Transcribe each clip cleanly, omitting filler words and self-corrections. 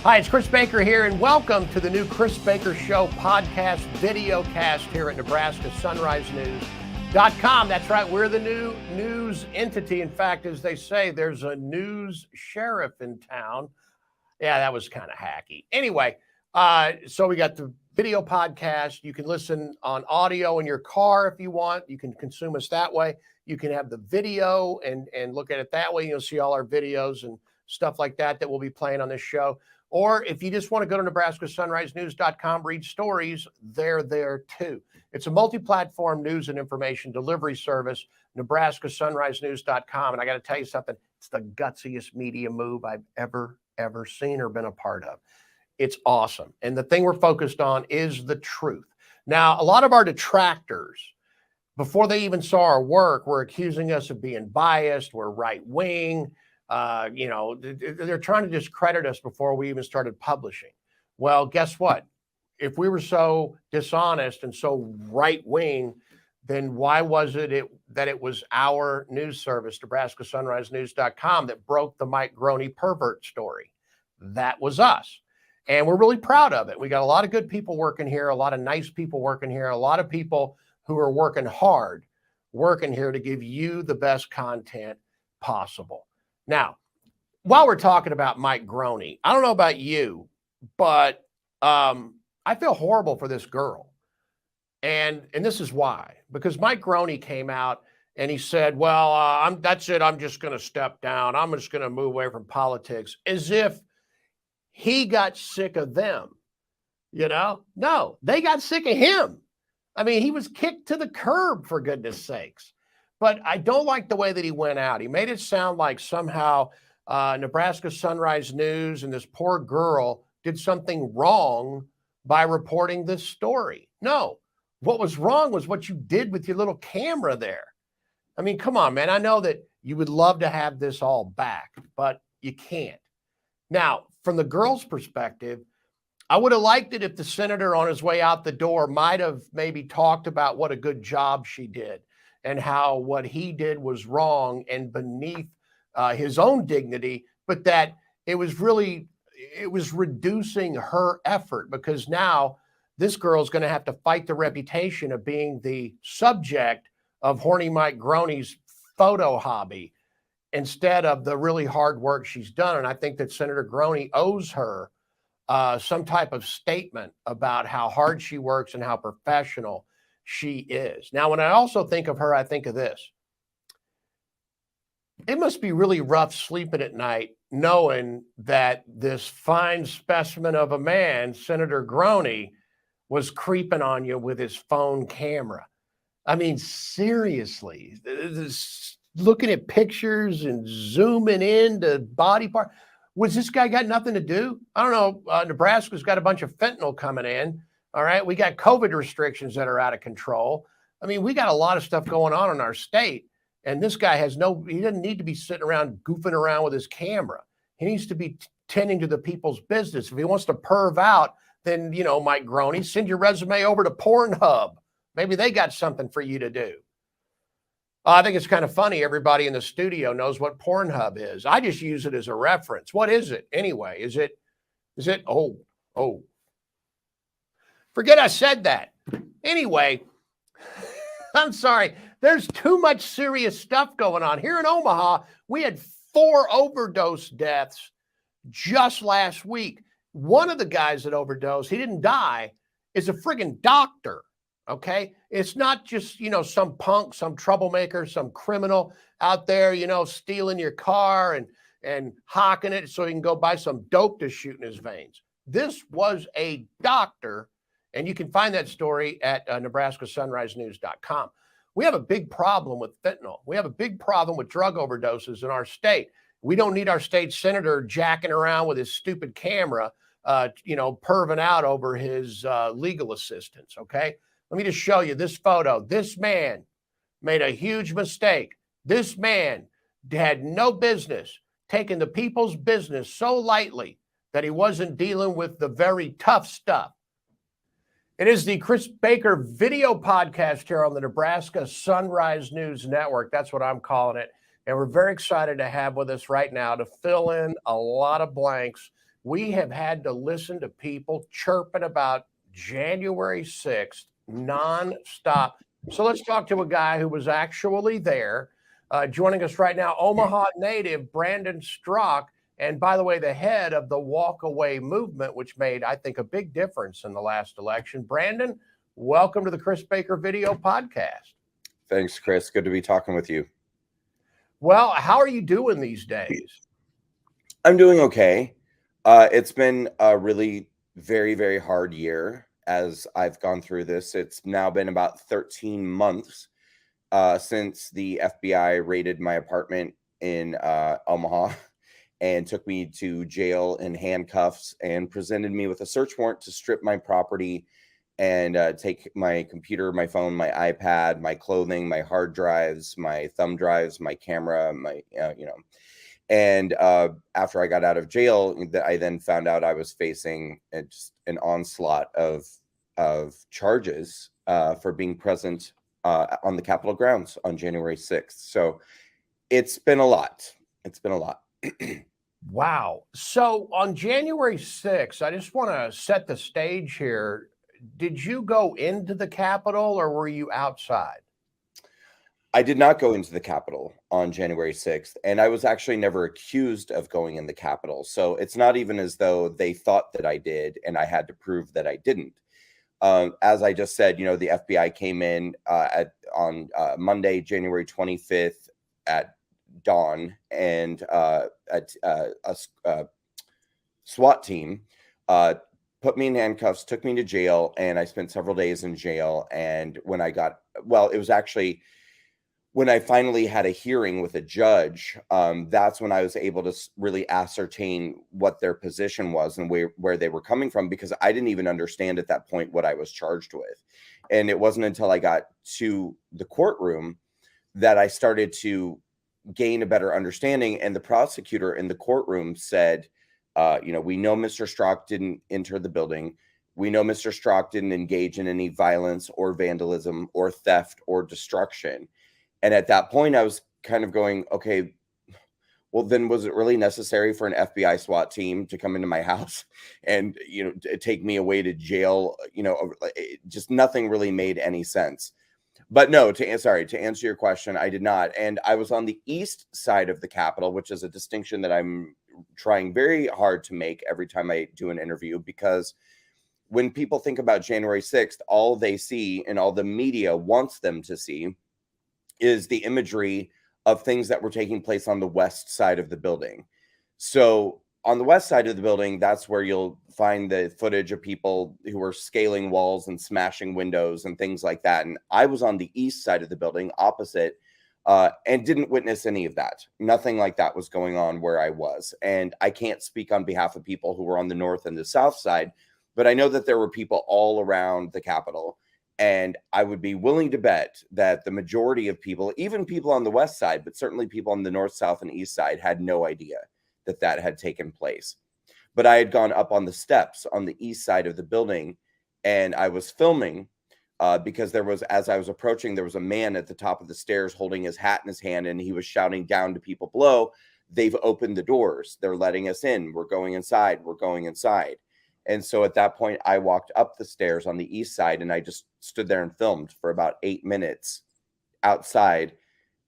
Hi, it's Chris Baker here, and welcome to the new Chris Baker Show podcast, video cast here at Nebraska Sunrise News.com. That's right, we're the new news entity. In fact, as they say, there's a news sheriff in town. Yeah, that was kind of hacky. Anyway, so we got the video podcast. You can listen on audio in your car if you want. You can consume us that way. You can have the video and look at it that way. You'll see all our videos and stuff like that we'll be playing on this show. Or if you just want to go to NebraskaSunriseNews.com, read stories, they're there too. It's a multi-platform news and information delivery service, NebraskaSunriseNews.com. And I got to tell you something, it's the gutsiest media move I've ever seen or been a part of. It's awesome. And the thing we're focused on is the truth. Now, a lot of our detractors, before they even saw our work, were accusing us of being biased, we're right-wing. They're trying to discredit us before we even started publishing. Well, guess what? If we were so dishonest and so right-wing, then why was it that it was our news service, NebraskaSunriseNews.com, that broke the Mike Groene pervert story? That was us. And we're really proud of it. We got a lot of good people working here, a lot of nice people working here, a lot of people who are working hard, working here to give you the best content possible. Now, while we're talking about Mike Groene, I don't know about you, but I feel horrible for this girl. And this is why. Because Mike Groene came out and he said, well, that's it. I'm just going to step down. I'm just going to move away from politics, as if he got sick of them. No, they got sick of him. I mean, he was kicked to the curb, for goodness sakes. But I don't like the way that he went out. He made it sound like somehow Nebraska Sunrise News and this poor girl did something wrong by reporting this story. No, what was wrong was what you did with your little camera there. I mean, come on, man. I know that you would love to have this all back, but you can't. Now, from the girl's perspective, I would have liked it if the senator on his way out the door might have maybe talked about what a good job she did, and how what he did was wrong and beneath his own dignity, but that it was reducing her effort, because now this girl is going to have to fight the reputation of being the subject of horny Mike Groene's photo hobby instead of the really hard work she's done. And I think that Senator Groene owes her some type of statement about how hard she works and how professional she is. Now, when I also think of her, I think of this. It must be really rough sleeping at night knowing that this fine specimen of a man, Senator Groene, was creeping on you with his phone camera. I mean, seriously, looking at pictures and zooming into body part. Was this guy got nothing to do? I don't know. Nebraska's got a bunch of fentanyl coming in. All right. We got COVID restrictions that are out of control. I mean, we got a lot of stuff going on in our state. And this guy he doesn't need to be sitting around goofing around with his camera. He needs to be tending to the people's business. If he wants to perv out, then, Mike Groene, send your resume over to Pornhub. Maybe they got something for you to do. I think it's kind of funny. Everybody in the studio knows what Pornhub is. I just use it as a reference. What is it anyway? Is it? Oh. Forget I said that. Anyway, I'm sorry. There's too much serious stuff going on. Here in Omaha, we had 4 overdose deaths just last week. One of the guys that overdosed, he didn't die, is a friggin' doctor, okay? It's not just, some punk, some troublemaker, some criminal out there, stealing your car and hawking it so he can go buy some dope to shoot in his veins. This was a doctor. And you can find that story at NebraskaSunriseNews.com. We have a big problem with fentanyl. We have a big problem with drug overdoses in our state. We don't need our state senator jacking around with his stupid camera, perving out over his legal assistants, okay? Let me just show you this photo. This man made a huge mistake. This man had no business taking the people's business so lightly that he wasn't dealing with the very tough stuff. It is the Chris Baker video podcast here on the Nebraska Sunrise News Network. That's what I'm calling it. And we're very excited to have with us right now to fill in a lot of blanks we have had to listen to people chirping about January 6th nonstop. So let's talk to a guy who was actually there. Joining us right now, Omaha native Brandon Strzok. And by the way, the head of the Walk Away movement, which made, I think, a big difference in the last election. Brandon, welcome to the Chris Baker Video Podcast. Thanks, Chris. Good to be talking with you. Well, how are you doing these days? I'm doing okay. It's been a really very, very hard year as I've gone through this. It's now been about 13 months since the FBI raided my apartment in Omaha and took me to jail in handcuffs and presented me with a search warrant to strip my property and take my computer, my phone, my iPad, my clothing, my hard drives, my thumb drives, my camera, And after I got out of jail, I then found out I was facing just an onslaught of charges for being present on the Capitol grounds on January 6th. So it's been a lot. It's been a lot. Wow. So on January 6th, I just want to set the stage here. Did you go into the Capitol or were you outside? I did not go into the Capitol on January 6th, and I was actually never accused of going in the Capitol. So it's not even as though they thought that I did, and I had to prove that I didn't. As I just said, the FBI came in on Monday, January 25th at dawn, and a SWAT team put me in handcuffs, took me to jail, and I spent several days in jail. And when it was actually when I finally had a hearing with a judge, that's when I was able to really ascertain what their position was and where they were coming from, because I didn't even understand at that point what I was charged with. And it wasn't until I got to the courtroom that I started to gain a better understanding. And the prosecutor in the courtroom said, we know Mr. Strzok didn't enter the building. We know Mr. Strzok didn't engage in any violence or vandalism or theft or destruction. And at that point, I was kind of going, okay, well, then was it really necessary for an FBI SWAT team to come into my house and, take me away to jail? Just nothing really made any sense. But no, to answer your question, I did not. And I was on the east side of the Capitol, which is a distinction that I'm trying very hard to make every time I do an interview, because when people think about January 6th, all they see and all the media wants them to see is the imagery of things that were taking place on the west side of the building. So on the west side of the building, that's where you'll find the footage of people who were scaling walls and smashing windows and things like that. And I was on the east side of the building, opposite, and didn't witness any of that. Nothing like that was going on where I was. And I can't speak on behalf of people who were on the north and the south side, but I know that there were people all around the Capitol. And I would be willing to bet that the majority of people, even people on the west side, but certainly people on the north, south, and east side, had no idea that that had taken place. But I had gone up on the steps on the east side of the building, and I was filming because as I was approaching, there was a man at the top of the stairs holding his hat in his hand, and he was shouting down to people below, "They've opened the doors. They're letting us in. We're going inside. We're going inside." And so at that point, I walked up the stairs on the east side, and I just stood there and filmed for about 8 minutes outside.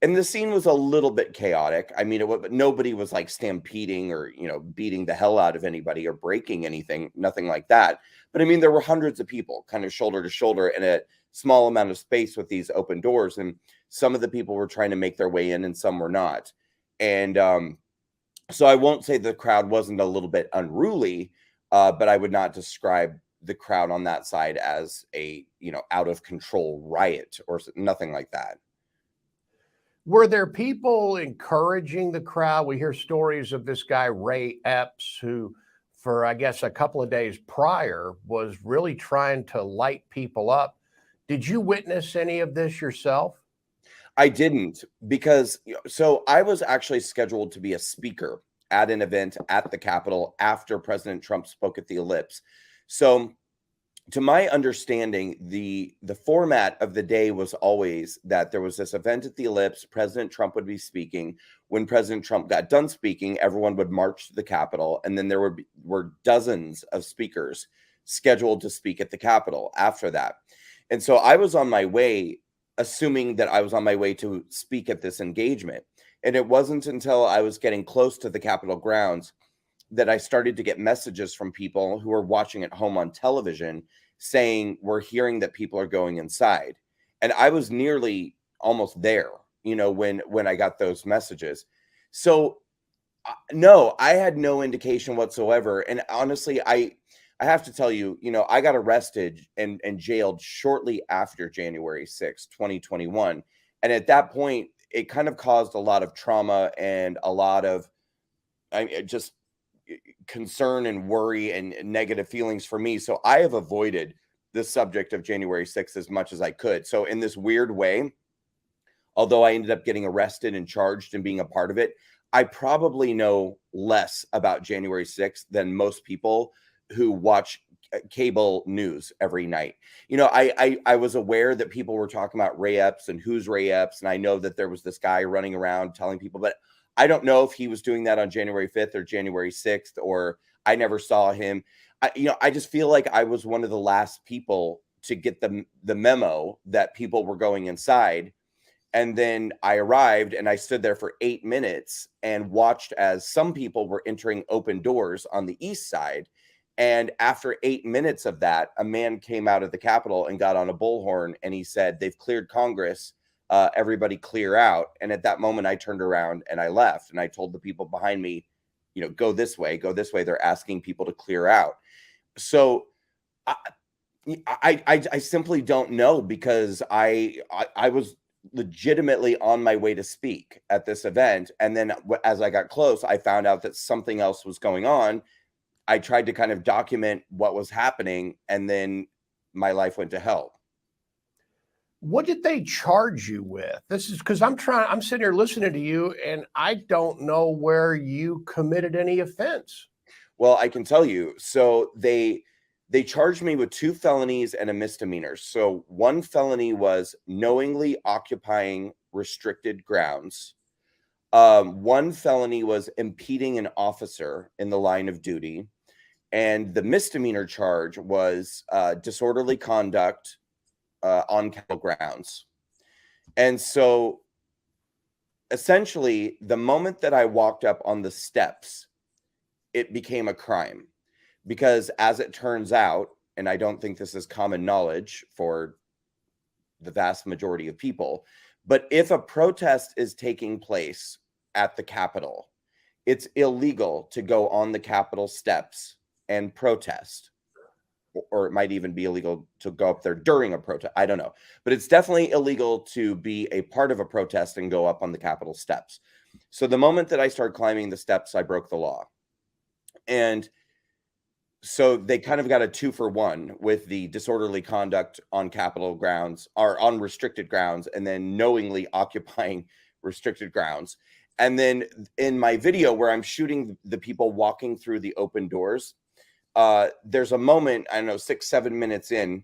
And the scene was a little bit chaotic. I mean, nobody was like stampeding or, beating the hell out of anybody or breaking anything, nothing like that. But I mean, there were hundreds of people kind of shoulder to shoulder in a small amount of space with these open doors. And some of the people were trying to make their way in and some were not. And so I won't say the crowd wasn't a little bit unruly, but I would not describe the crowd on that side as a, out of control riot or nothing like that. Were there people encouraging the crowd? We hear stories of this guy, Ray Epps, who for, I guess, a couple of days prior was really trying to light people up. Did you witness any of this yourself? I didn't, because so I was actually scheduled to be a speaker at an event at the Capitol after President Trump spoke at the Ellipse. So to my understanding, the format of the day was always that there was this event at the Ellipse. President Trump would be speaking. When President Trump got done speaking, everyone would march to the Capitol, and then there were dozens of speakers scheduled to speak at the Capitol after that. And so I was on my way, assuming that I was on my way to speak at this engagement. And it wasn't until I was getting close to the Capitol grounds that I started to get messages from people who were watching at home on television saying, we're hearing that people are going inside. And I was nearly almost there, when I got those messages. So no, I had no indication whatsoever. And honestly, I have to tell you, I got arrested and jailed shortly after January 6th, 2021. And at that point, it kind of caused a lot of trauma and a lot of just concern and worry and negative feelings for me. So I have avoided the subject of January 6th as much as I could. So in this weird way, although I ended up getting arrested and charged and being a part of it, I probably know less about January 6th than most people who watch cable news every night. I was aware that people were talking about Ray Epps and who's Ray Epps. And I know that there was this guy running around telling people, but I don't know if he was doing that on January 5th or January 6th, or I never saw him. I just feel like I was one of the last people to get the memo that people were going inside. And then I arrived and I stood there for 8 minutes and watched as some people were entering open doors on the east side. And after 8 minutes of that, a man came out of the Capitol and got on a bullhorn and he said, they've cleared Congress. Everybody clear out. And at that moment, I turned around and I left. And I told the people behind me, go this way, go this way. They're asking people to clear out. So I simply don't know, because I was legitimately on my way to speak at this event. And then as I got close, I found out that something else was going on. I tried to kind of document what was happening, and then my life went to hell. What did they charge you with? This is because I'm sitting here listening to you and I don't know where you committed any offense. Well, I can tell you. So they charged me with 2 felonies and a misdemeanor. So one felony was knowingly occupying restricted grounds. One felony was impeding an officer in the line of duty. And the misdemeanor charge was disorderly conduct on Capitol grounds. And so essentially, the moment that I walked up on the steps, it became a crime. Because as it turns out, and I don't think this is common knowledge for the vast majority of people, but if a protest is taking place at the Capitol, it's illegal to go on the Capitol steps and protest. Or it might even be illegal to go up there during a protest. I don't know. But it's definitely illegal to be a part of a protest and go up on the Capitol steps. So the moment that I started climbing the steps, I broke the law. And so they kind of got a 2-for-1 with the disorderly conduct on Capitol grounds, or on restricted grounds, and then knowingly occupying restricted grounds. And then in my video where I'm shooting the people walking through the open doors, there's a moment, I don't know, 6-7 minutes in,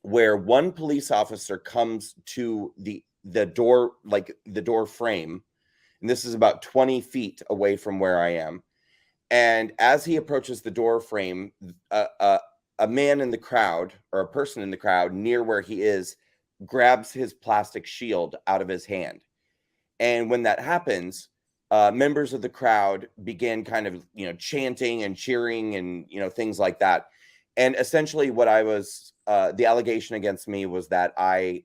where one police officer comes to the door, like the door frame. And this is about 20 feet away from where I am. And as he approaches the door frame, a man in the crowd, or a person in the crowd near where he is, grabs his plastic shield out of his hand. And when that happens, members of the crowd began kind of, chanting and cheering and, things like that. And essentially what I was, the allegation against me was that I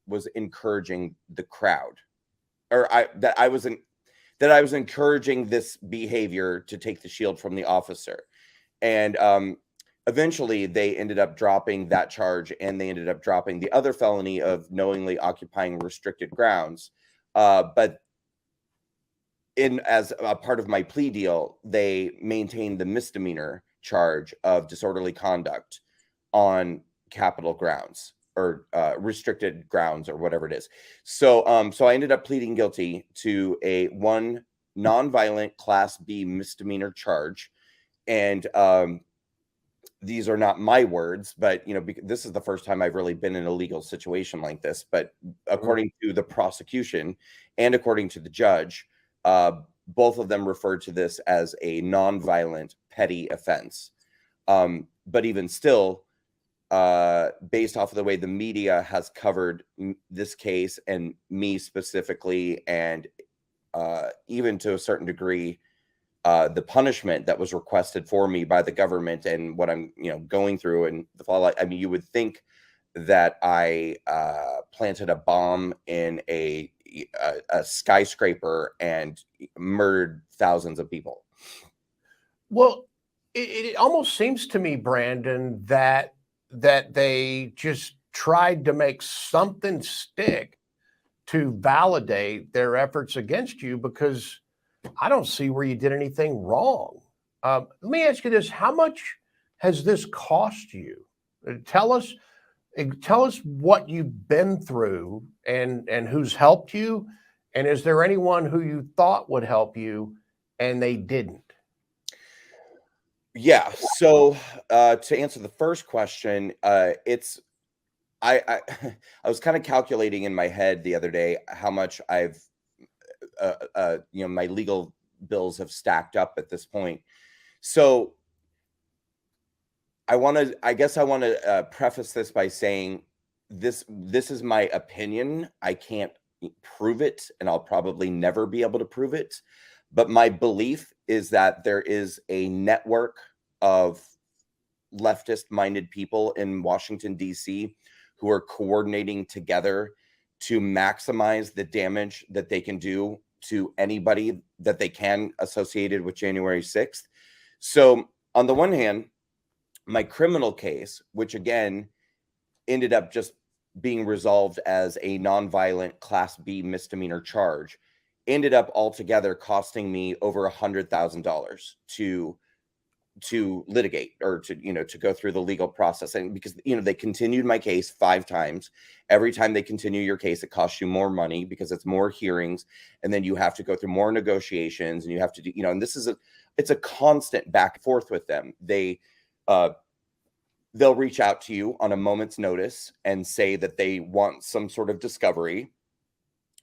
was encouraging the crowd, or that I was encouraging this behavior to take the shield from the officer. And eventually they ended up dropping that charge, and they ended up dropping the other felony of knowingly occupying restricted grounds. But as a part of my plea deal, they maintained the misdemeanor charge of disorderly conduct on Capitol grounds, or restricted grounds, or whatever it is. So I ended up pleading guilty to one nonviolent Class B misdemeanor charge. And these are not my words, but this is the first time I've really been in a legal situation like this. But according to the prosecution and according to the judge, both of them referred to this as a nonviolent petty offense. But even still, based off of the way the media has covered this case and me specifically, and even to a certain degree, the punishment that was requested for me by the government and what I'm, going through and the fallout. I mean, you would think that I planted a bomb in a skyscraper and murdered thousands of people. Well, it almost seems to me, Brandon, that they just tried to make something stick to validate their efforts against you, because I don't see where you did anything wrong. Let me ask you this: how much has this cost you? Tell us what you've been through and who's helped you, and is there anyone who you thought would help you and they didn't? Yeah. So to answer the first question, it's I was kind of calculating in my head the other day how much I've my legal bills have stacked up at this point. So I guess I want to preface this by saying this is my opinion. I can't prove it, and I'll probably never be able to prove it. But my belief is that there is a network of leftist-minded people in Washington, D.C., who are coordinating together to maximize the damage that they can do to anybody that they can associated with January 6th. So on the one hand, my criminal case, which again ended up just being resolved as a nonviolent Class B misdemeanor charge, ended up altogether costing me over $100,000 to litigate, or to go through the legal process. And because they continued my case 5 times. Every time they continue your case, it costs you more money because it's more hearings, and then you have to go through more negotiations, and you have to do and this is it's a constant back and forth with them. They'll reach out to you on a moment's notice and say that they want some sort of discovery.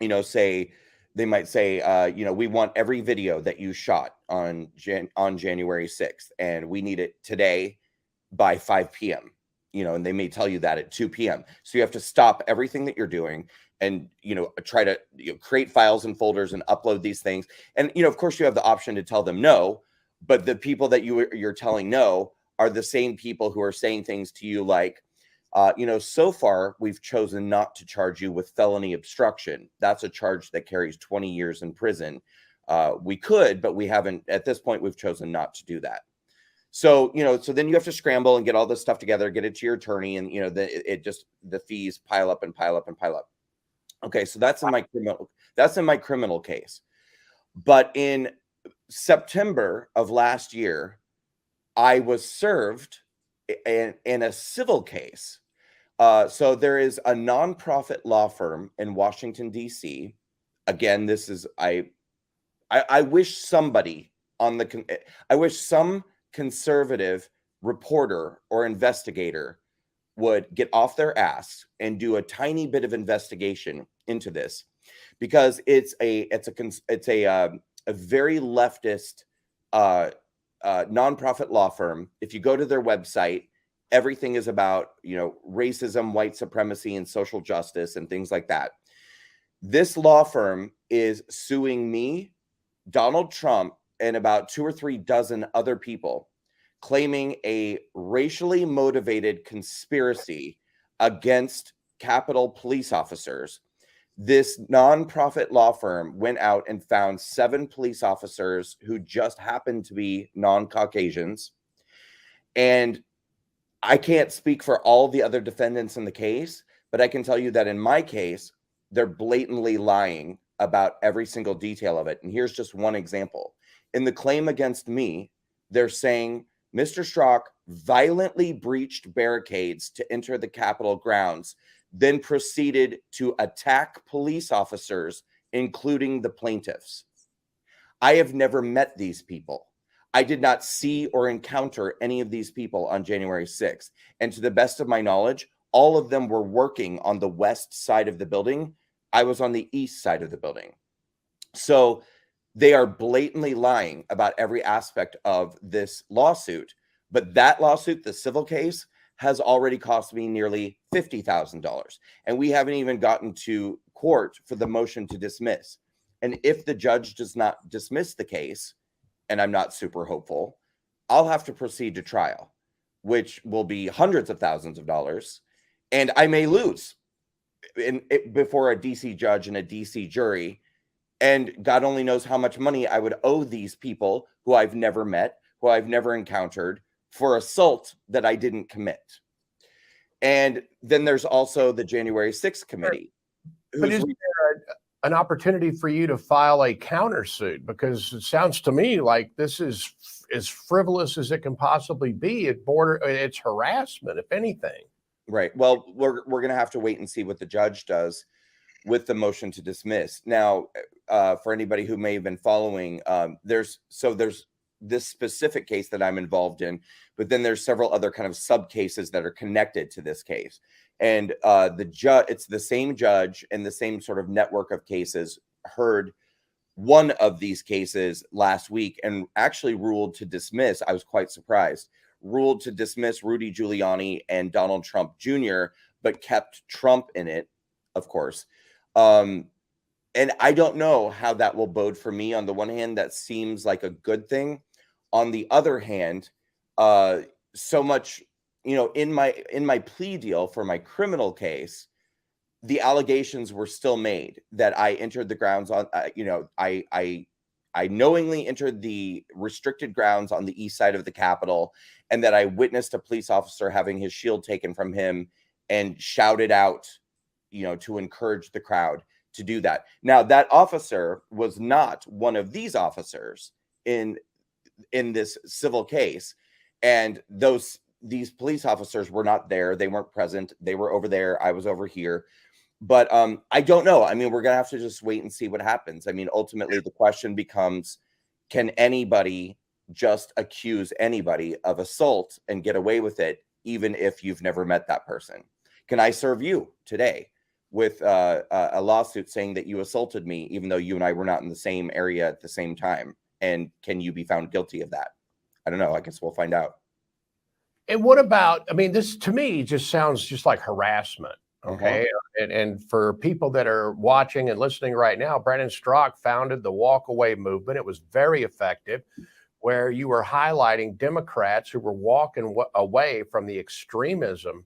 They might say, we want every video that you shot on January 6th, and we need it today by 5 p.m. And they may tell you that at 2 p.m. So you have to stop everything that you're doing and, try to create files and folders and upload these things. And, of course, you have the option to tell them no, but the people that you're telling no are the same people who are saying things to you like, so far we've chosen not to charge you with felony obstruction. That's a charge that carries 20 years in prison. We could, but we haven't. At this point, we've chosen not to do that. So, so then you have to scramble and get all this stuff together, get it to your attorney, and, the fees pile up and pile up and pile up. Okay, so that's in my criminal case. But in September of last year, I was served in a civil case. So there is a nonprofit law firm in Washington, D.C. Again, this is I wish somebody I wish some conservative reporter or investigator would get off their ass and do a tiny bit of investigation into this, because it's a very leftist nonprofit law firm. If you go to their website, everything is about, racism, white supremacy, and social justice and things like that. This law firm is suing me, Donald Trump, and about 2 or 3 dozen other people, claiming a racially motivated conspiracy against Capitol police officers. This nonprofit law firm went out and found 7 police officers who just happened to be non-Caucasians. And I can't speak for all the other defendants in the case, but I can tell you that in my case, they're blatantly lying about every single detail of it. And here's just one example. In the claim against me, they're saying Mr. Strzok violently breached barricades to enter the Capitol grounds, then proceeded to attack police officers, including the plaintiffs. I have never met these people. I did not see or encounter any of these people on January 6th. And to the best of my knowledge, all of them were working on the west side of the building. I was on the east side of the building. So they are blatantly lying about every aspect of this lawsuit. But that lawsuit, the civil case, has already cost me nearly $50,000. And we haven't even gotten to court for the motion to dismiss. And if the judge does not dismiss the case, and I'm not super hopeful, I'll have to proceed to trial, which will be hundreds of thousands of dollars. And I may lose before a DC judge and a DC jury. And God only knows how much money I would owe these people who I've never met, who I've never encountered, for assault that I didn't commit. And then there's also the January 6th committee. But is there an opportunity for you to file a countersuit? Because it sounds to me like this is as frivolous as it can possibly be. It's harassment, if anything. Right. Well, we're going to have to wait and see what the judge does with the motion to dismiss. Now, for anybody who may have been following, there's this specific case that I'm involved in, but then there's several other kind of sub cases that are connected to this case. And it's the same judge and the same sort of network of cases heard one of these cases last week and actually ruled to dismiss. I was quite surprised. Ruled to dismiss Rudy Giuliani and Donald Trump Jr., but kept Trump in it, of course. And I don't know how that will bode for me. On the one hand, that seems like a good thing. On the other hand, so much, in my plea deal for my criminal case, the allegations were still made that I entered the grounds on, I knowingly entered the restricted grounds on the east side of the Capitol, and that I witnessed a police officer having his shield taken from him and shouted out, to encourage the crowd to do that. Now, that officer was not one of these officers in this civil case, and these police officers were not there. They weren't present. They were over there. I was over here. But I don't know. I mean, we're going to have to just wait and see what happens. I mean, ultimately, the question becomes, can anybody just accuse anybody of assault and get away with it, even if you've never met that person? Can I serve you today with a lawsuit saying that you assaulted me, even though you and I were not in the same area at the same time? And can you be found guilty of that? I don't know. I guess we'll find out. And what about, I mean, this to me just sounds just like harassment. Okay. And for people that are watching and listening right now, Brandon Strzok founded the Walk Away movement. It was very effective, where you were highlighting Democrats who were walking away from the extremism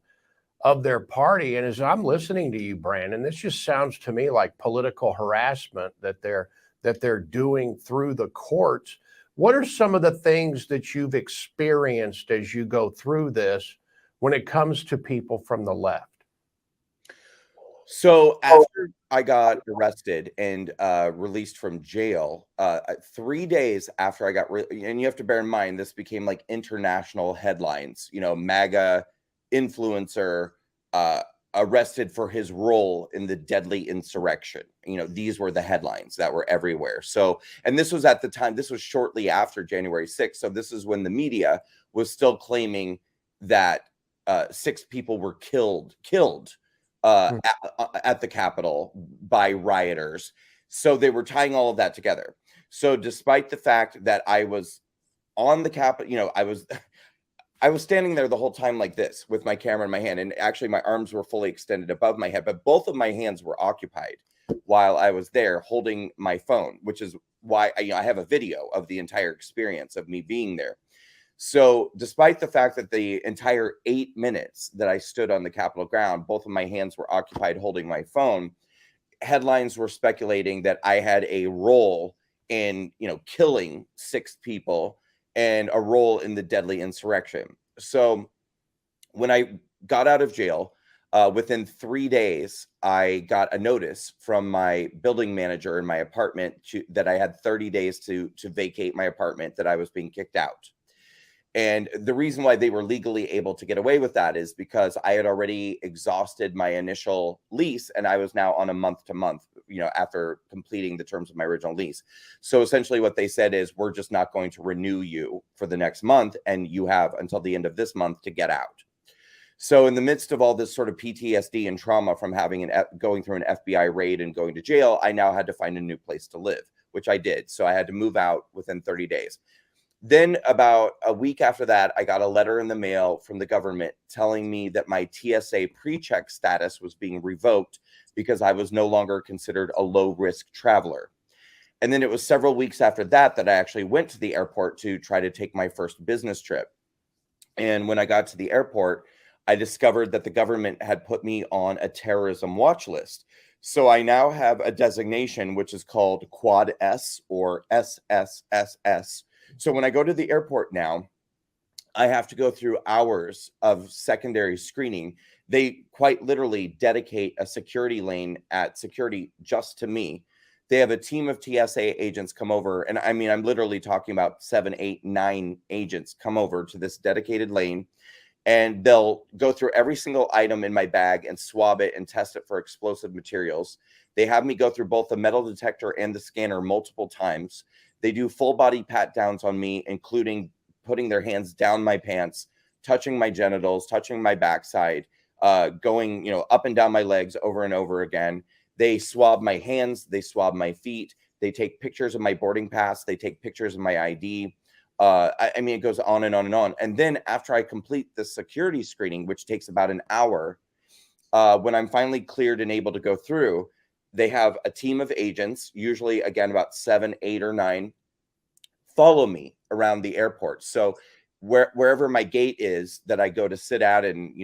of their party. And as I'm listening to you, Brandon, this just sounds to me like political harassment that they're doing through the courts. What are some of the things that you've experienced as you go through this when it comes to people from the left? So after I got arrested and released from jail, 3 days after I got, and you have to bear in mind, this became like international headlines, MAGA influencer arrested for his role in the deadly insurrection. These were the headlines that were everywhere. So, and this was at the time, this was shortly after January 6th. So this is when the media was still claiming that 6 people were killed at the Capitol by rioters. So they were tying all of that together. So despite the fact that I was on the Capitol, I was standing there the whole time like this with my camera in my hand, and actually my arms were fully extended above my head, but both of my hands were occupied while I was there holding my phone, which is why I have a video of the entire experience of me being there. So despite the fact that the entire 8 minutes that I stood on the Capitol ground, both of my hands were occupied holding my phone, headlines were speculating that I had a role in, killing 6 people and a role in the deadly insurrection. So when I got out of jail, within 3 days, I got a notice from my building manager in my apartment that I had 30 days to vacate my apartment, that I was being kicked out. And the reason why they were legally able to get away with that is because I had already exhausted my initial lease, and I was now on a month to month, after completing the terms of my original lease. So essentially what they said is, we're just not going to renew you for the next month, and you have until the end of this month to get out. So in the midst of all this sort of PTSD and trauma from going through an FBI raid and going to jail, I now had to find a new place to live, which I did. So I had to move out within 30 days. Then about a week after that, I got a letter in the mail from the government telling me that my TSA pre-check status was being revoked because I was no longer considered a low-risk traveler. And then it was several weeks after that I actually went to the airport to try to take my first business trip. And when I got to the airport, I discovered that the government had put me on a terrorism watch list. So I now have a designation which is called Quad S, or SSSS. So when I go to the airport now, I have to go through hours of secondary screening. They quite literally dedicate a security lane at security just to me. They have a team of TSA agents come over. And I mean, I'm literally talking about 7, 8, 9 agents come over to this dedicated lane. And they'll go through every single item in my bag and swab it and test it for explosive materials. They have me go through both the metal detector and the scanner multiple times. They do full body pat downs on me, including putting their hands down my pants, touching my genitals, touching my backside, going, up and down my legs over and over again. They swab my hands. They swab my feet. They take pictures of my boarding pass. They take pictures of my ID. I mean, it goes on and on and on. And then after I complete the security screening, which takes about an hour, when I'm finally cleared and able to go through, they have a team of agents, usually, again, about 7, 8, or 9, follow me around the airport. So wherever my gate is that I go to sit at and,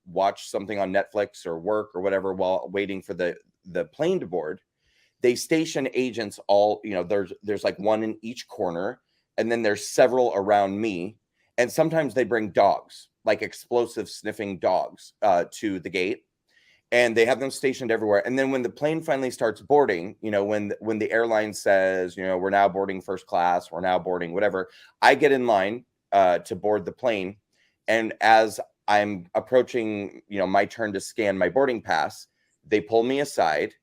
watch something on Netflix or work or whatever while waiting for the plane to board, they station agents all, there's like one in each corner. And then there's several around me. And sometimes they bring dogs, like explosive sniffing dogs, to the gate. And they have them stationed everywhere. And then when the plane finally starts boarding, when the airline says, we're now boarding first class, we're now boarding whatever, I get in line to board the plane. And as I'm approaching, my turn to scan my boarding pass, they pull me aside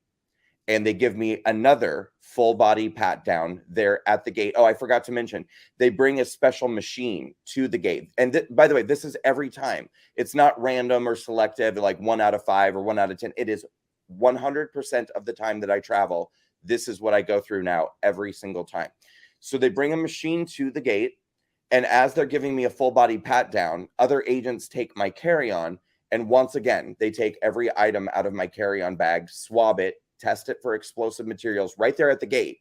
and they give me another full body pat down there at the gate. Oh, I forgot to mention, they bring a special machine to the gate. And by the way, this is every time. It's not random or selective, like 1 out of 5 or 1 out of 10. It is 100% of the time that I travel. This is what I go through now every single time. So they bring a machine to the gate. And as they're giving me a full body pat down, other agents take my carry-on. And once again, they take every item out of my carry-on bag, swab it, test it for explosive materials right there at the gate.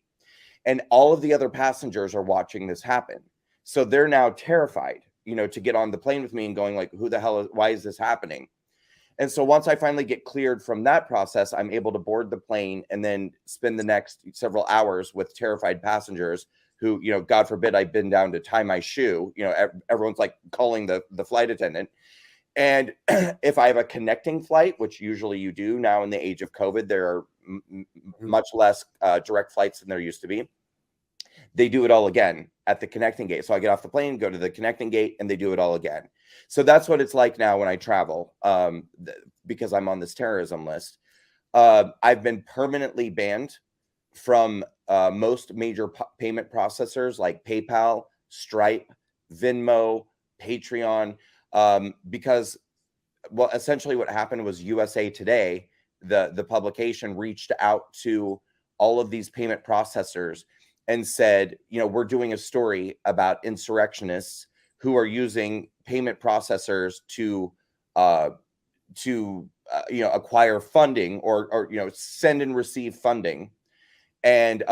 And all of the other passengers are watching this happen. So they're now terrified, to get on the plane with me and going like, why is this happening? And so once I finally get cleared from that process, I'm able to board the plane and then spend the next several hours with terrified passengers who, God forbid, I've been down to tie my shoe. Everyone's like calling the flight attendant. And if I have a connecting flight, which usually you do now in the age of COVID, there are much less direct flights than there used to be. They do it all again at the connecting gate. So I get off the plane, go to the connecting gate, and they do it all again. So that's what it's like now when I travel, because I'm on this terrorism list. I've been permanently banned from most major payment processors like PayPal, Stripe, Venmo, Patreon, because, well, essentially what happened was USA Today, the publication, reached out to all of these payment processors and said, we're doing a story about insurrectionists who are using payment processors to acquire funding or send and receive funding. And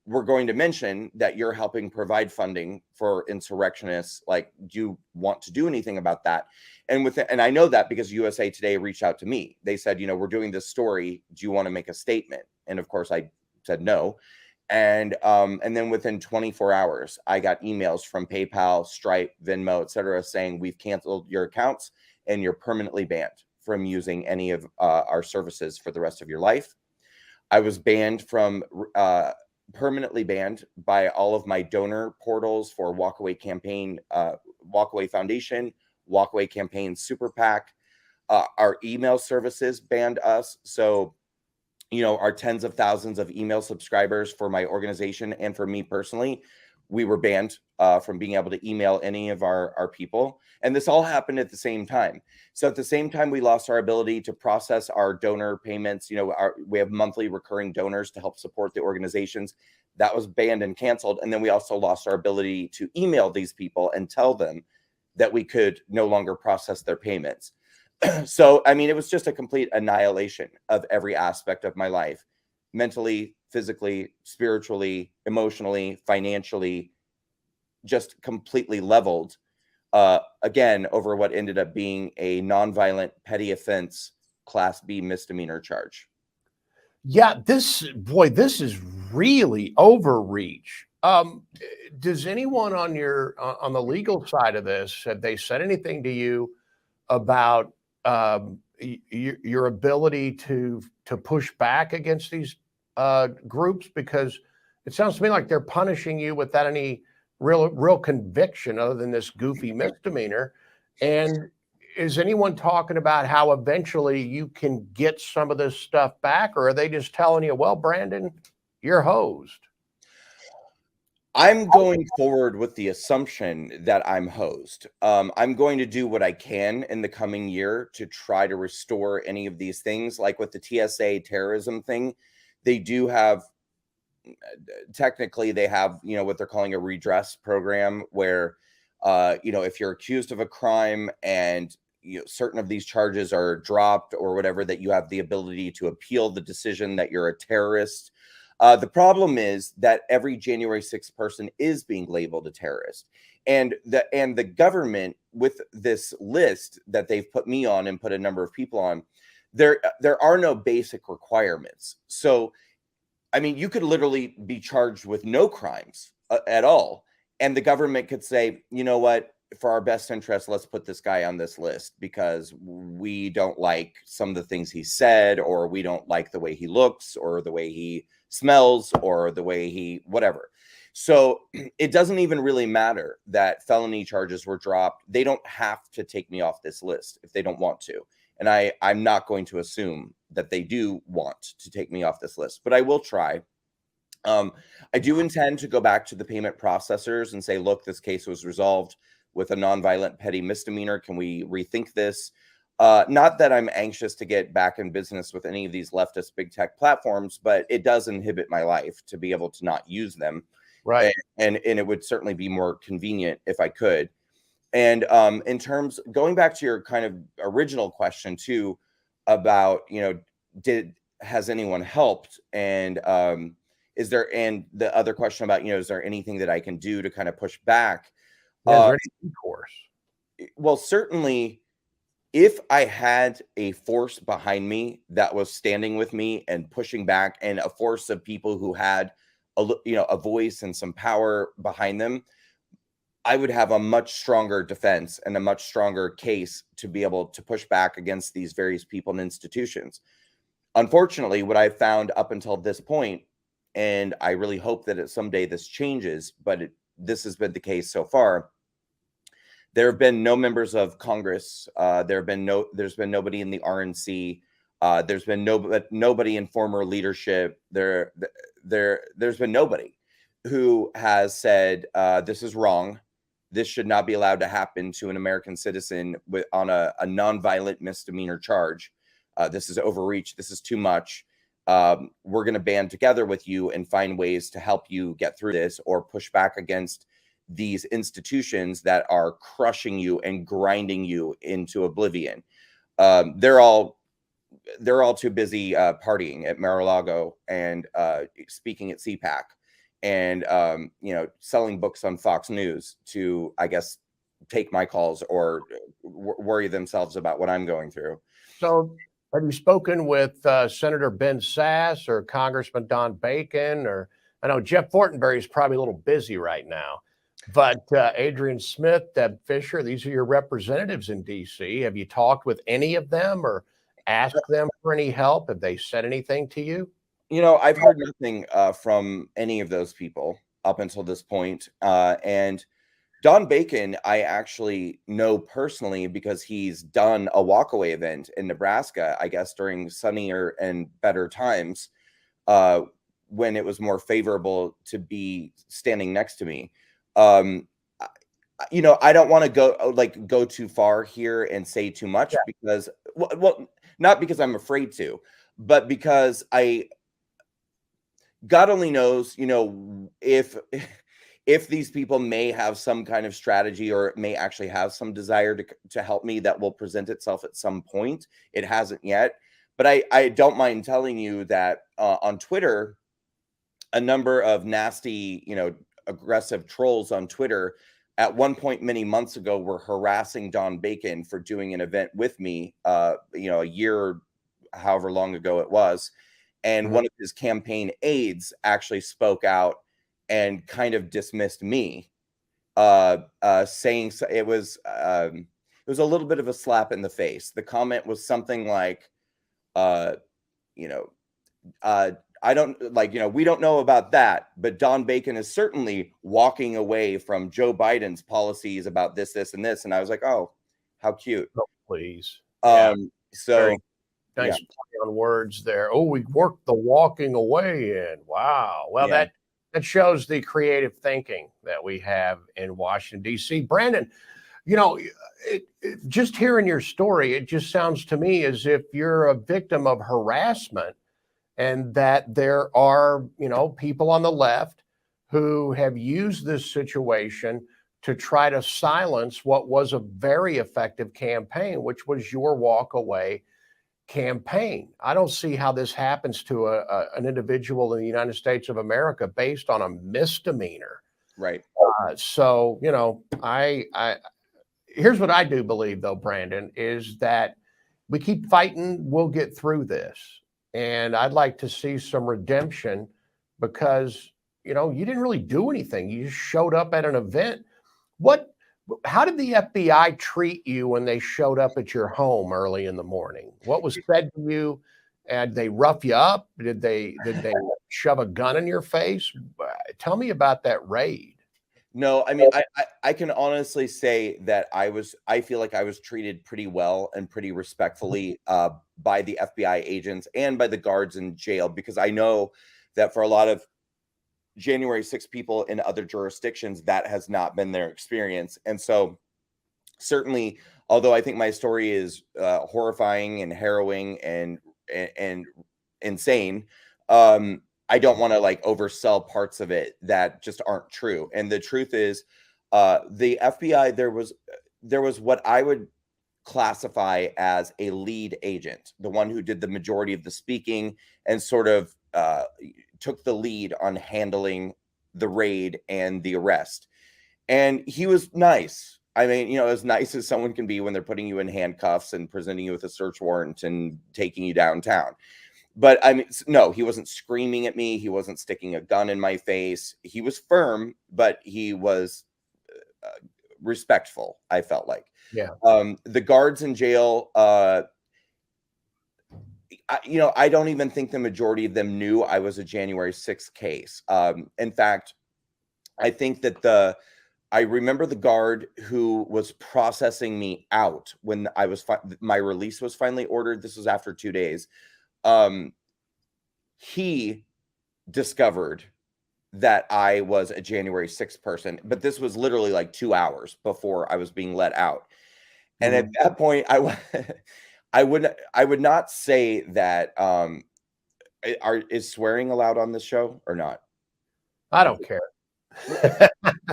we're going to mention that you're helping provide funding for insurrectionists. Like, do you want to do anything about that? And I know that because USA Today reached out to me. They said, we're doing this story. Do you want to make a statement? And of course I said no. And then within 24 hours, I got emails from PayPal, Stripe, Venmo, etc., saying we've canceled your accounts and you're permanently banned from using any of our services for the rest of your life. I was permanently banned by all of my donor portals for Walkaway campaign Walkaway Foundation, Walkaway Campaign Super PAC. Our email services banned us. So, our tens of thousands of email subscribers for my organization and for me personally, we were banned from being able to email any of our people. And this all happened at the same time. So at the same time, we lost our ability to process our donor payments. We have monthly recurring donors to help support the organizations. That was banned and canceled. And then we also lost our ability to email these people and tell them that we could no longer process their payments. So, it was just a complete annihilation of every aspect of my life, mentally, physically, spiritually, emotionally, financially, just completely leveled, again, over what ended up being a nonviolent petty offense, Class B misdemeanor charge. Yeah, this is really overreach. Does anyone on the legal side of this, have they said anything to you about your ability to push back against these groups? Because it sounds to me like they're punishing you without any real conviction other than this goofy misdemeanor. And is anyone talking about how eventually you can get some of this stuff back, or are they just telling you, well, Brandon, you're hosed? I'm going forward with the assumption that I'm hosed. I'm going to do what I can in the coming year to try to restore any of these things. Like with the TSA terrorism thing, they do have, technically they have, what they're calling a redress program where, if you're accused of a crime and certain of these charges are dropped or whatever, that you have the ability to appeal the decision that you're a terrorist. The problem is that every January 6th person is being labeled a terrorist. And the government, with this list that they've put me on and put a number of people on, there are no basic requirements. So, you could literally be charged with no crimes at all. And the government could say, you know what, for our best interest, let's put this guy on this list because we don't like some of the things he said, or we don't like the way he looks, or the way he smells, or the way he whatever. So it doesn't even really matter that felony charges were dropped. They don't have to take me off this list if they don't want to. And I'm not going to assume that they do want to take me off this list, but I will try. I do intend to go back to the payment processors and say, look, this case was resolved with a nonviolent petty misdemeanor. Can we rethink this? Not that I'm anxious to get back in business with any of these leftist big tech platforms, but it does inhibit my life to be able to not use them. Right. And it would certainly be more convenient if I could. And in terms, going back to your kind of original question too, about, has anyone helped? And is there, and the other question about, is there anything that I can do to kind of push back? Is there any recourse? Well, certainly, if I had a force behind me that was standing with me and pushing back, and a force of people who had a voice and some power behind them, I would have a much stronger defense and a much stronger case to be able to push back against these various people and institutions. Unfortunately, what I've found up until this point, and I really hope that someday this changes, but this has been the case so far. There have been no members of Congress. There's been nobody in the RNC. There's been nobody in former leadership. There's been nobody who has said this is wrong. This should not be allowed to happen to an American citizen on a nonviolent misdemeanor charge. This is overreach. This is too much. We're going to band together with you and find ways to help you get through this, or push back against these institutions that are crushing you and grinding you into oblivion. They're all too busy partying at Mar-a-Lago and speaking at CPAC and selling books on Fox News to, I guess, take my calls or worry themselves about what I'm going through. So have you spoken with Senator Ben Sasse or Congressman Don Bacon? Or I know Jeff Fortenberry is probably a little busy right now, but Adrian Smith, Deb Fisher, these are your representatives in D.C. Have you talked with any of them or asked them for any help? Have they said anything to you? I've heard nothing from any of those people up until this point. And Don Bacon, I actually know personally because he's done a walkaway event in Nebraska, I guess, during sunnier and better times, when it was more favorable to be standing next to me. I don't want to go too far here and say too much because, well, not because I'm afraid to, but because God only knows, if these people may have some kind of strategy or may actually have some desire to help me that will present itself at some point. It hasn't yet, but I don't mind telling you that on Twitter, a number of nasty, aggressive trolls on Twitter at one point many months ago were harassing Don Bacon for doing an event with me, a year, however long ago it was. And one of his campaign aides actually spoke out and kind of dismissed me, saying it was a little bit of a slap in the face. The comment was something like, I don't we don't know about that, but Don Bacon is certainly walking away from Joe Biden's policies about this, this, and this. And I was like, oh, how cute. Oh, please. So very nice play on words there. Oh, we worked the walking away in. Wow. Well, that shows the creative thinking that we have in Washington, D.C. Brandon, just hearing your story, it just sounds to me as if you're a victim of harassment and that there are, people on the left who have used this situation to try to silence what was a very effective campaign, which was your walk away campaign. I don't see how this happens to an individual in the United States of America based on a misdemeanor. Right. So, I here's what I do believe, though, Brandon, is that we keep fighting. We'll get through this. And I'd like to see some redemption because, you didn't really do anything. You just showed up at an event. How did the FBI treat you when they showed up at your home early in the morning? What was said to you? And they rough you up? Did they shove a gun in your face? Tell me about that raid. No, I mean, I can honestly say that I feel like I was treated pretty well and pretty respectfully by the FBI agents and by the guards in jail, because I know that for a lot of January 6 people in other jurisdictions, that has not been their experience. And so certainly, although I think my story is horrifying and harrowing and insane, I don't want to oversell parts of it that just aren't true. And the truth is, the FBI, there was what I would classify as a lead agent, the one who did the majority of the speaking and sort of took the lead on handling the raid and the arrest. And he was nice. I mean, as nice as someone can be when they're putting you in handcuffs and presenting you with a search warrant and taking you downtown. But I mean, no, he wasn't screaming at me. He wasn't sticking a gun in my face. He was firm, but he was respectful, I felt like. Yeah. The guards in jail, I don't even think the majority of them knew I was a January 6th case. In fact, I think that I remember the guard who was processing me out when my release was finally ordered. This was after 2 days. He discovered that I was a January 6th person, but this was literally like 2 hours before I was being let out. And at that point, I would not say that, is swearing allowed on this show or not? I don't care.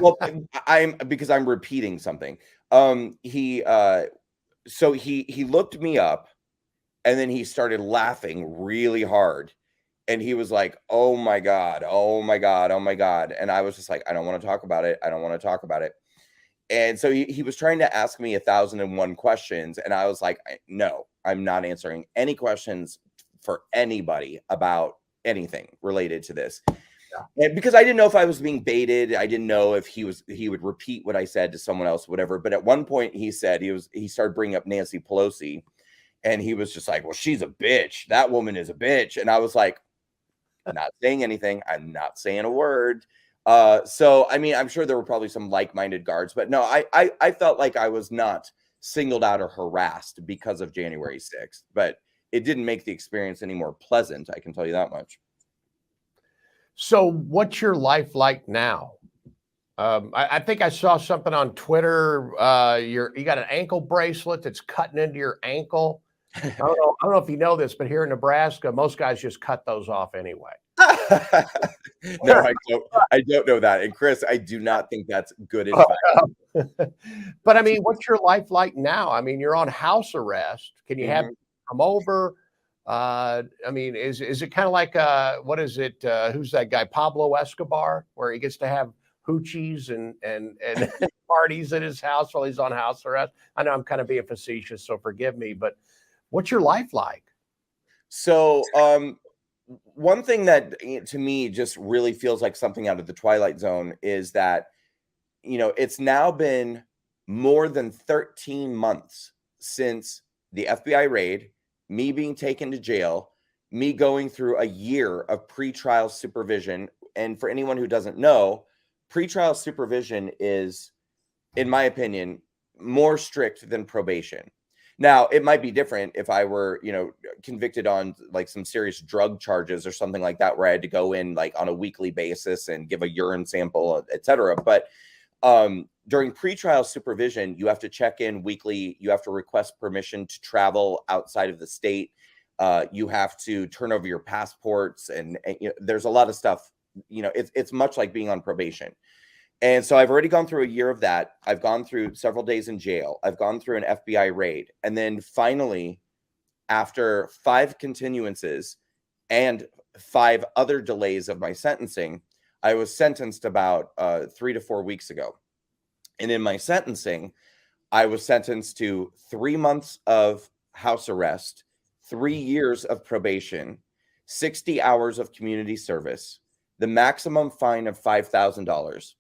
Well, because I'm repeating something. He looked me up and then he started laughing really hard. And he was like, oh my God, oh my God, oh my God. And I was just like, I don't want to talk about it. I don't want to talk about it. And so he was trying to ask me 1,001 questions. And I was like, no, I'm not answering any questions for anybody about anything related to this. Yeah. And because I didn't know if I was being baited. I didn't know if he would repeat what I said to someone else, whatever. But at one point he said he started bringing up Nancy Pelosi. And he was just like, well, she's a bitch. That woman is a bitch. And I was like, I'm not saying anything. I'm not saying a word. So I mean, I'm sure there were probably some like-minded guards, but no, I felt like I was not singled out or harassed because of January 6th, but it didn't make the experience any more pleasant. I can tell you that much. So what's your life like now? I think I saw something on Twitter. You got an ankle bracelet that's cutting into your ankle. I don't know if you know this, but here in Nebraska, most guys just cut those off anyway. No, I don't know that. And Chris, I do not think that's good advice. But I mean, what's your life like now? I mean, you're on house arrest. Can you have come over? I mean, is it kind of like what is it? Who's that guy? Pablo Escobar, where he gets to have hoochies and parties at his house while he's on house arrest. I know I'm kind of being facetious, so forgive me, but what's your life like? So, one thing that to me just really feels like something out of the Twilight Zone is that, it's now been more than 13 months since the FBI raid, me being taken to jail, me going through a year of pretrial supervision. And for anyone who doesn't know, pretrial supervision is, in my opinion, more strict than probation. Now, it might be different if I were, convicted on like some serious drug charges or something like that, where I had to go in like on a weekly basis and give a urine sample, et cetera. But during pretrial supervision, you have to check in weekly. You have to request permission to travel outside of the state. You have to turn over your passports, and there's a lot of stuff. It's much like being on probation. And so I've already gone through a year of that. I've gone through several days in jail. I've gone through an FBI raid. And then finally, after 5 continuances and 5 other delays of my sentencing, I was sentenced about 3 to 4 weeks ago. And in my sentencing, I was sentenced to 3 months of house arrest, 3 years of probation, 60 hours of community service, the maximum fine of $5,000.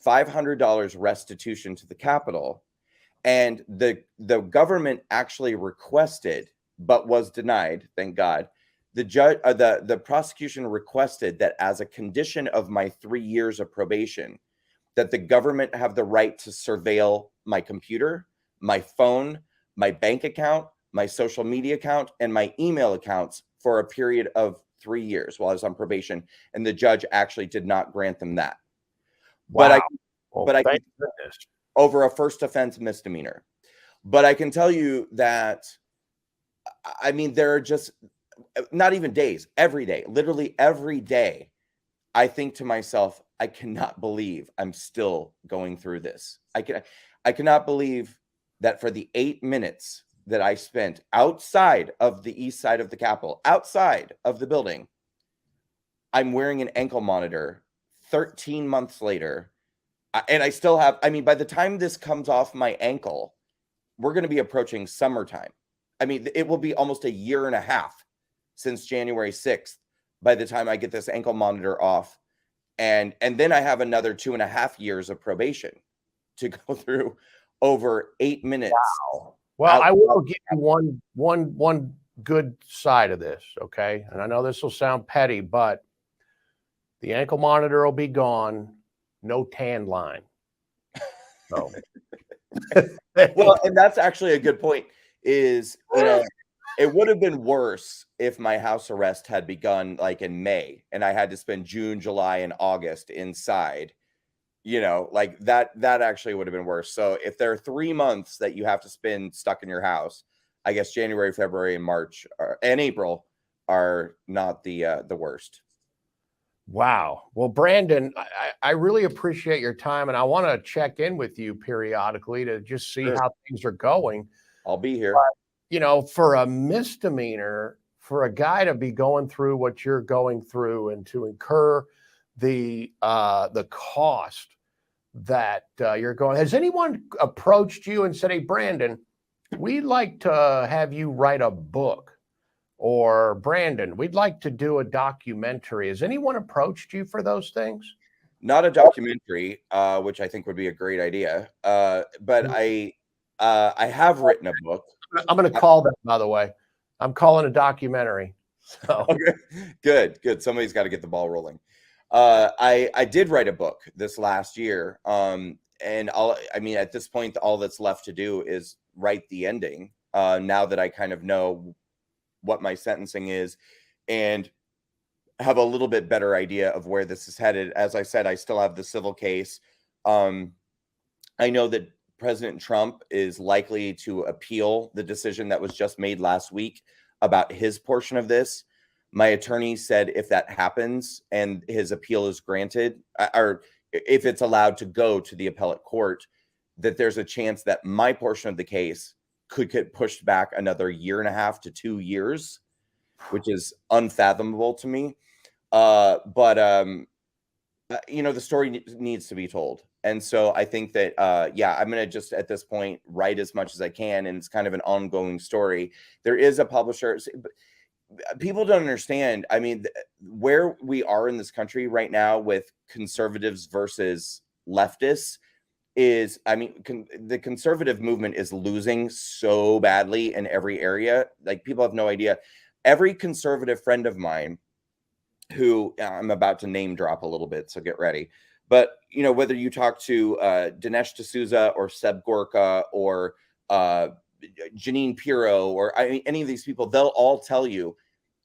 $500 restitution to the Capitol, and the government actually requested, but was denied. Thank God. The judge, the prosecution requested that as a condition of my 3 years of probation, that the government have the right to surveil my computer, my phone, my bank account, my social media account, and my email accounts for a period of 3 years while I was on probation. And the judge actually did not grant them that. Wow. But I can, over a first offense misdemeanor. But I can tell you that, I mean, there are just not even days, every day, literally every day, I think to myself, I cannot believe I'm still going through this. I cannot believe that for the 8 minutes that I spent outside of the east side of the Capitol, outside of the building, I'm wearing an ankle monitor 13 months later. And I still have, I mean, by the time this comes off my ankle, we're going to be approaching summertime. I mean, it will be almost a year and a half since January 6th by the time I get this ankle monitor off. And then I have another 2.5 years of probation to go through over 8 minutes. Wow. Well, I will give you one good side of this, okay? And I know this will sound petty, but the ankle monitor will be gone. No tan line. So. Well, and that's actually a good point. Is it would have been worse if my house arrest had begun like in May and I had to spend June, July, and August inside. Like that actually would have been worse. So if there are 3 months that you have to spend stuck in your house, I guess January, February, and March and April are not the worst. Wow. Well, Brandon, I really appreciate your time, and I want to check in with you periodically to just see how things are going. I'll be here. But, for a misdemeanor, for a guy to be going through what you're going through and to incur the cost that you're going, has anyone approached you and said, "Hey, Brandon, we'd like to have you write a book," or "Brandon, we'd like to do a documentary"? Has anyone approached you for those things? Not a documentary, which I think would be a great idea. But I have written a book. I'm going to call that, by the way. I'm calling a documentary. So. Okay. Good. Somebody's got to get the ball rolling. I did write a book this last year. And at this point, all that's left to do is write the ending. Now that I kind of know what my sentencing is and have a little bit better idea of where this is headed. As I said, I still have the civil case. I know that President Trump is likely to appeal the decision that was just made last week about his portion of this. My attorney said if that happens and his appeal is granted, or if it's allowed to go to the appellate court, that there's a chance that my portion of the case could get pushed back another 1.5 to 2 years, which is unfathomable to me. The story needs to be told. And so I think that, I'm going to just at this point write as much as I can. And it's kind of an ongoing story. There is a publisher. People don't understand. I mean, where we are in this country right now with conservatives versus leftists is, the conservative movement is losing so badly in every area. Like, people have no idea. Every conservative friend of mine who I'm about to name drop a little bit, so get ready. But, whether you talk to Dinesh D'Souza or Seb Gorka or Janine Pirro or any of these people, they'll all tell you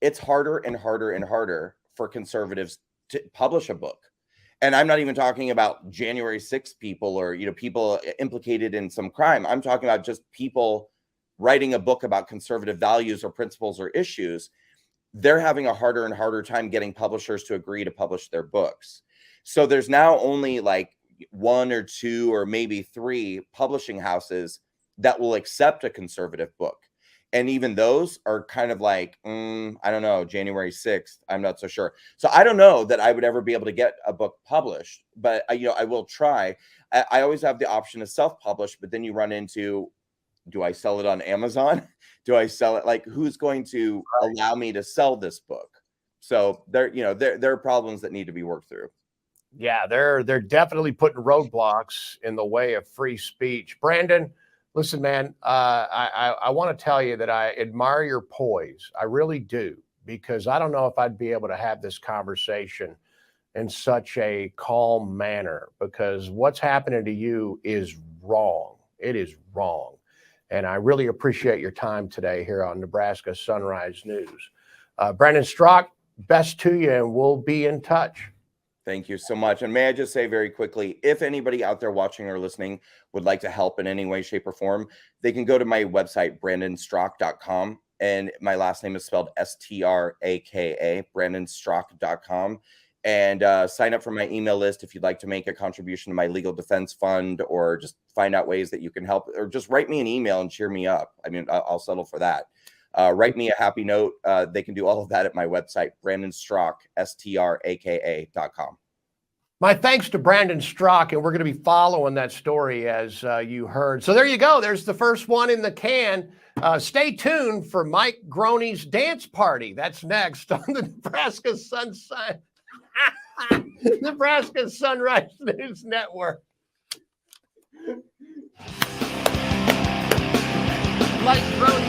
it's harder and harder and harder for conservatives to publish a book. And I'm not even talking about January 6th people or, people implicated in some crime. I'm talking about just people writing a book about conservative values or principles or issues. They're having a harder and harder time getting publishers to agree to publish their books. So there's now only like 1 or 2 or maybe 3 publishing houses that will accept a conservative book. And even those are kind of like, I don't know, January 6th. I'm not so sure. So I don't know that I would ever be able to get a book published, but I will try. I always have the option to self-publish, but then you run into, do I sell it on Amazon? Do I sell it? Like, who's going to allow me to sell this book? So there are problems that need to be worked through. Yeah, they're definitely putting roadblocks in the way of free speech. Brandon, listen, man, I want to tell you that I admire your poise. I really do, because I don't know if I'd be able to have this conversation in such a calm manner, because what's happening to you is wrong. It is wrong. And I really appreciate your time today here on Nebraska Sunrise News. Brandon Straka, best to you, and we'll be in touch. Thank you so much. And may I just say very quickly, if anybody out there watching or listening would like to help in any way, shape, or form, they can go to my website, brandonstraka.com. And my last name is spelled Straka, brandonstraka.com. And sign up for my email list if you'd like to make a contribution to my legal defense fund, or just find out ways that you can help, or just write me an email and cheer me up. I'll settle for that. Write me a happy note. They can do all of that at my website, brandonstraka, Straka.com. My thanks to Brandon Straka, and we're going to be following that story as you heard. So there you go. There's the first one in the can. Stay tuned for Mike Groene's dance party. That's next on the Nebraska Sunrise News Network. Mike Groene.